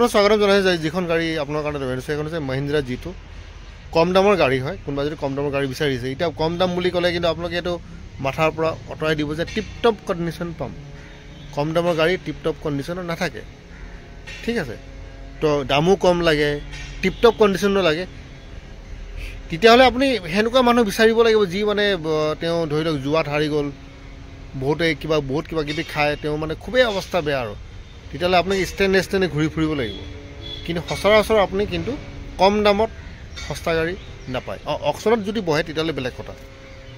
আপোনাক স্বাগতম জনাইছোঁ যিখন গাড়ী আপোনাৰ কাৰণে লৈ আনিছোঁ সেইখন হৈছে মহিন্দ্ৰা G2 কম দামৰ গাড়ী হয় কোনোবা যদি কম দামৰ গাড়ী বিচাৰিছে এতিয়া কম দাম বুলি ক'লে কিন্তু আপোনালোকে এইটো মাথাৰ পৰা অঁতৰাই দিব যে টিপ টপ কণ্ডিশ্যন পাম কম দামৰ গাড়ী টিপ টপ কণ্ডিশ্যনত নাথাকে ঠিক আছে তো দামো কম লাগে টিপ টপ কণ্ডিশ্যনো লাগে তেতিয়াহ'লে আপুনি সেনেকুৱা মানুহ বিচাৰিব লাগিব যি মানে তেওঁ ধৰি লওক জুৱাত হাৰি গ'ল বহুত কিবা কিবি খায় তেওঁ মানে খুবেই অৱস্থা বেয়া আৰু তেতিয়াহ'লে আপুনি ষ্টেণ্ডে ঘূৰি ফুৰিব লাগিব কিন্তু সচৰাচৰ আপুনি কিন্তু কম দামত সস্তা গাড়ী নাপায় অকশ্যনত যদি বহে তেতিয়াহ'লে বেলেগ কথা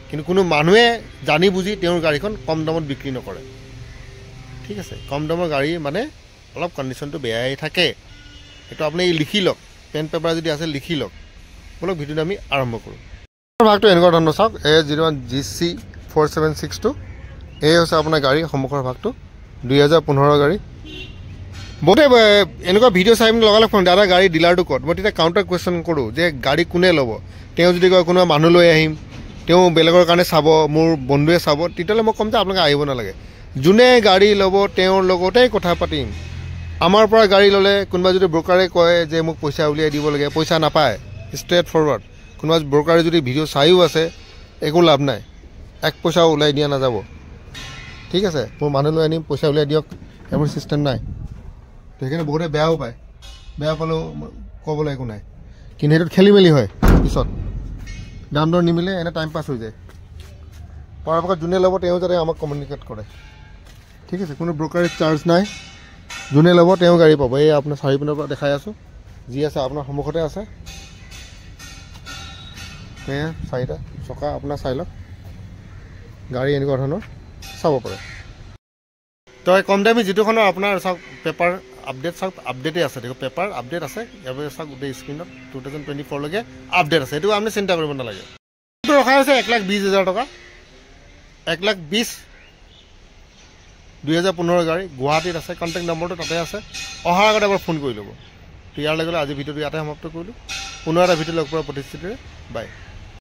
কিন্তু কোনো মানুহে জানি বুজি তেওঁৰ গাড়ীখন কম দামত বিক্ৰী নকৰে ঠিক আছে কম দামৰ গাড়ী মানে অলপ কণ্ডিশ্যনটো বেয়াই থাকে এইটো আপুনি লিখি লওক পেন পেপাৰ যদি আছে লিখি লওক বলক ভিডিঅ'টো আমি আৰম্ভ কৰোঁ ভাগটো এনেকুৱা ধৰণৰ চাওক A01 GC 4762 এই হৈছে আপোনাৰ গাড়ী সন্মুখৰ ভাগটো 2015 গাড়ী বহুতে এনেকুৱা ভিডিঅ' চাই পিনি লগালে ফোন দাদা গাড়ী ডিলাৰটো ক'ত মই তেতিয়া কাউণ্টাৰ কুৱেশ্যন কৰোঁ যে গাড়ী কোনে ল'ব তেওঁ যদি কয় কোনোবা মানুহ লৈ আহিম তেওঁ বেলেগৰ কাৰণে চাব মোৰ বন্ধুৱে চাব তেতিয়াহ'লে মই ক'ম যে আপোনালোকে আহিব নালাগে যোনে গাড়ী ল'ব তেওঁৰ লগতেই কথা পাতিম আমাৰ পৰা গাড়ী ল'লে কোনোবা যদি ব্ৰকাৰে কয় যে মোক পইচা উলিয়াই দিব লাগে পইচা নাপায় ষ্ট্ৰেইট ফৰৱাৰ্ড কোনোবা ব্ৰকাৰে যদি ভিডিঅ' চাইও আছে একো লাভ নাই এক পইচাও ওলাই দিয়া নাযাব ঠিক আছে মোৰ মানুহ লৈ আনিম পইচা উলিয়াই দিয়ক এইবোৰ ছিষ্টেম নাই সেইকাৰণে বহুতে বেয়াও পায় বেয়া পালেও ক'বলৈ একো নাই কিন্তু সেইটোত খেলি মেলি হয় পিছত দাম দৰ নিমিলে এনে টাইম পাছ হৈ যায় পৰাপক্ষত যোনে ল'ব তেওঁ যাতে আমাক কমিউনিকেট কৰে ঠিক আছে কোনো ব্ৰকাৰেজ চাৰ্জ নাই যোনে ল'ব তেওঁ গাড়ী পাব এই আপোনাৰ চাৰিপিনৰ পৰা দেখাই আছোঁ যি আছে আপোনাৰ সন্মুখতে আছে সেয়া চাৰিটা চকা আপোনাৰ চাই লওক গাড়ী এনেকুৱা ধৰণৰ চাব পাৰে তো কম দামী যিটোখনৰ আপোনাৰ চাওক পেপাৰ আপডেট চাওক আপডেটেই আছে দেখো পেপাৰ আপডেট আছে ইয়াৰ চাওক গোটেই স্ক্ৰীণত 2024লৈকে আপডেট আছে এইটো আপুনি চিন্তা কৰিব নালাগে এইটো ৰখা হৈছে 1,20,000 টকা 1,20,000 2015 গাড়ী গুৱাহাটীত আছে কণ্টেক্ট নম্বৰটো তাতে আছে অহাৰ আগতে এবাৰ ফোন কৰি ল'ব তো ইয়াৰ লগে আজি ভিডিঅ'টো ইয়াতে সমাপ্ত কৰিলোঁ পুনৰ এটা ভিডিঅ' লগ পোৱাৰ প্ৰতিশ্ৰুতিৰে বাই